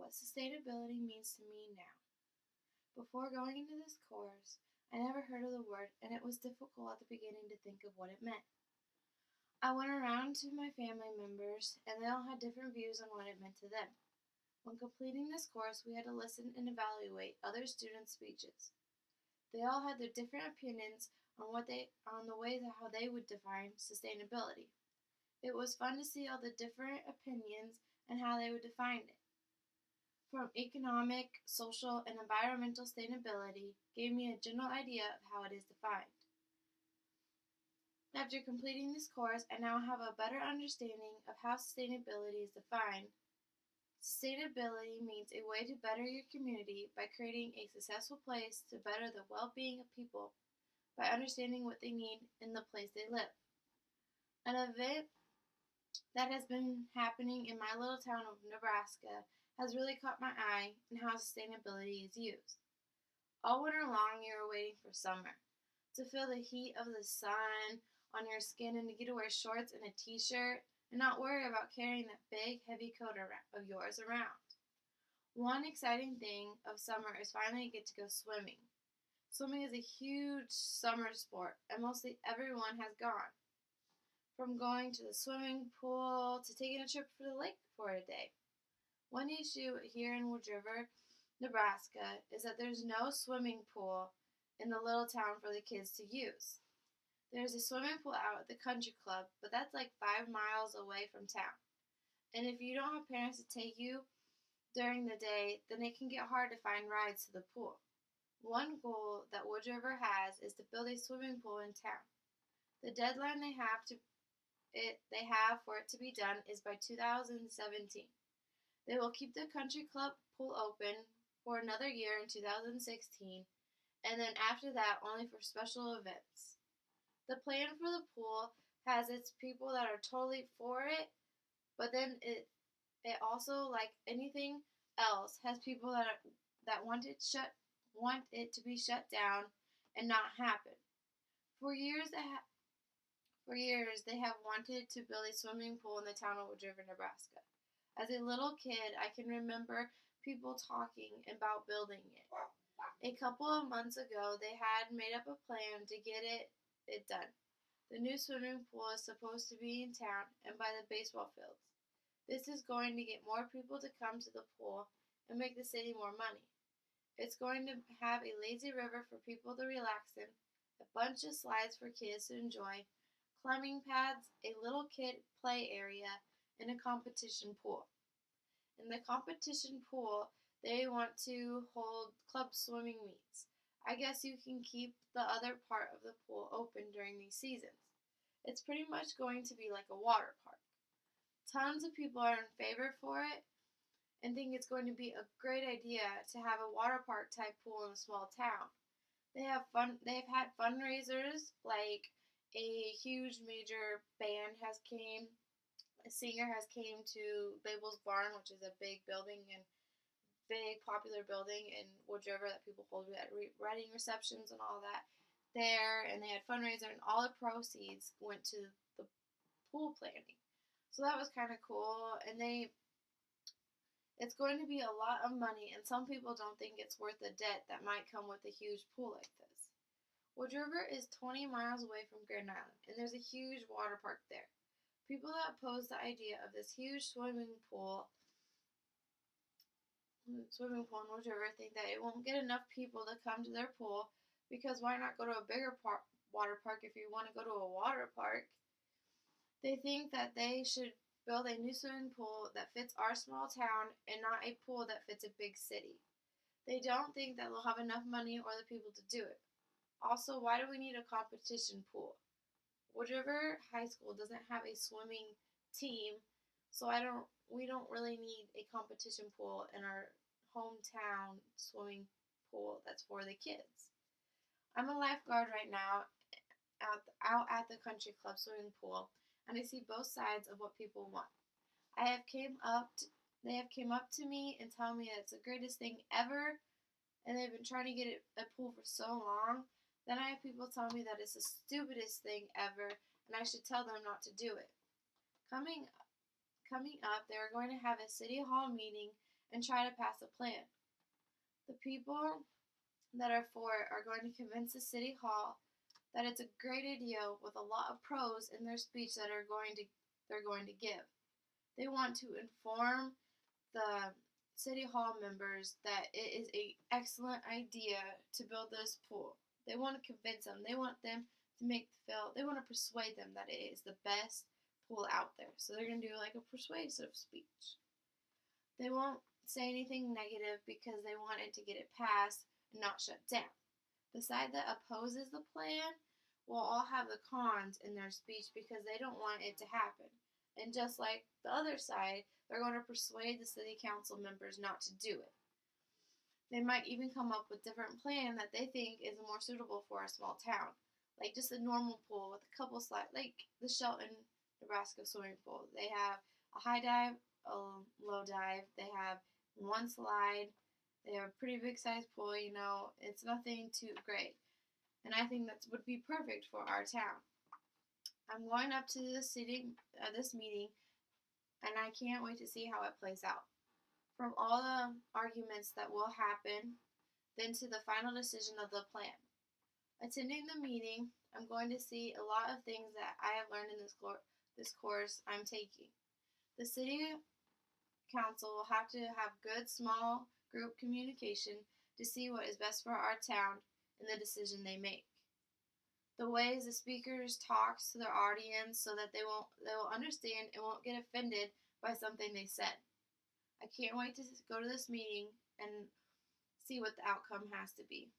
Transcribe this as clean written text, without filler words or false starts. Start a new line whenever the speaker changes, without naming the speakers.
what sustainability means to me now. Before going into this course, I never heard of the word, and it was difficult at the beginning to think of what it meant. I went around to my family members, and they all had different views on what it meant to them. When completing this course, we had to listen and evaluate other students' speeches. They all had their different opinions on the ways of how they would define sustainability. It was fun to see all the different opinions and how they would define it. From economic, social, and environmental sustainability gave me a general idea of how it is defined. After completing this course, I now have a better understanding of how sustainability is defined. Sustainability means a way to better your community by creating a successful place to better the well-being of people by understanding what they need in the place they live. An event that has been happening in my little town of Nebraska has really caught my eye in how sustainability is used. All winter long, you are waiting for summer, to feel the heat of the sun on your skin and to get to wear shorts and a t-shirt and not worry about carrying that big, heavy coat of yours around. One exciting thing of summer is finally get to go swimming. Swimming is a huge summer sport, and mostly everyone has gone. From going to the swimming pool to taking a trip for the lake for a day. One issue here in Wood River, Nebraska, is that there's no swimming pool in the little town for the kids to use. There's a swimming pool out at the country club, but that's like 5 miles away from town. And if you don't have parents to take you during the day, then it can get hard to find rides to the pool. One goal that Wood River has is to build a swimming pool in town. The deadline they have for it to be done is by 2017. They will keep the country club pool open for another year in 2016, and then after that only for special events. The plan for the pool has its people that are totally for it, but then it also, like anything else, has people that want it to be shut down and not happen. For years they have wanted to build a swimming pool in the town of Wood River, Nebraska. As a little kid, I can remember people talking about building it. A couple of months ago, they had made up a plan to get it done. The new swimming pool is supposed to be in town and by the baseball fields. This is going to get more people to come to the pool and make the city more money. It's going to have a lazy river for people to relax in, a bunch of slides for kids to enjoy, climbing pads, a little kid play area, and a competition pool. In the competition pool, they want to hold club swimming meets. I guess you can keep the other part of the pool open during these seasons. It's pretty much going to be like a water park. Tons of people are in favor for it and think it's going to be a great idea to have a water park type pool in a small town. They've had fundraisers like a huge major band has came, a singer has came to Babel's Barn, which is a big building and big popular building in Wood River that people hold wedding receptions and all that there, and they had fundraiser and all the proceeds went to the pool planning. So that was kind of cool, and it's going to be a lot of money, and some people don't think it's worth the debt that might come with a huge pool like this. Wood River is 20 miles away from Grand Island, and there's a huge water park there. People that oppose the idea of this huge swimming pool in Wood River think that it won't get enough people to come to their pool, because why not go to a bigger water park if you want to go to a water park? They think that they should build a new swimming pool that fits our small town and not a pool that fits a big city. They don't think that they'll have enough money or the people to do it. Also, why do we need a competition pool? Wood River High School doesn't have a swimming team, so we don't really need a competition pool in our hometown swimming pool that's for the kids. I'm a lifeguard right now out at the country club swimming pool, and I see both sides of what people want. They have came up to me and tell me that it's the greatest thing ever, and they've been trying to get a pool for so long. Then I have people tell me that it's the stupidest thing ever, and I should tell them not to do it. Coming up, they are going to have a city hall meeting and try to pass a plan. The people that are for it are going to convince the city hall that it's a great idea with a lot of pros in their speech that they're going to give. They want to inform the city hall members that it is an excellent idea to build this pool. They want to convince them. They want them to they want to persuade them that it is the best pool out there. So they're going to do like a persuasive speech. They won't say anything negative because they want it to get it passed and not shut down. The side that opposes the plan will all have the cons in their speech because they don't want it to happen. And just like the other side, they're going to persuade the city council members not to do it. They might even come up with different plan that they think is more suitable for a small town, like just a normal pool with a couple slides, like the Shelton, Nebraska swimming pool. They have a high dive, a low dive. They have one slide. They have a pretty big size pool. It's nothing too great, and I think that would be perfect for our town. I'm going up to this meeting, and I can't wait to see how it plays out. From all the arguments that will happen, then to the final decision of the plan. Attending the meeting, I'm going to see a lot of things that I have learned in this course I'm taking. The city council will have to have good small group communication to see what is best for our town and the decision they make. The ways the speakers talks to their audience so that they will understand and won't get offended by something they said. I can't wait to go to this meeting and see what the outcome has to be.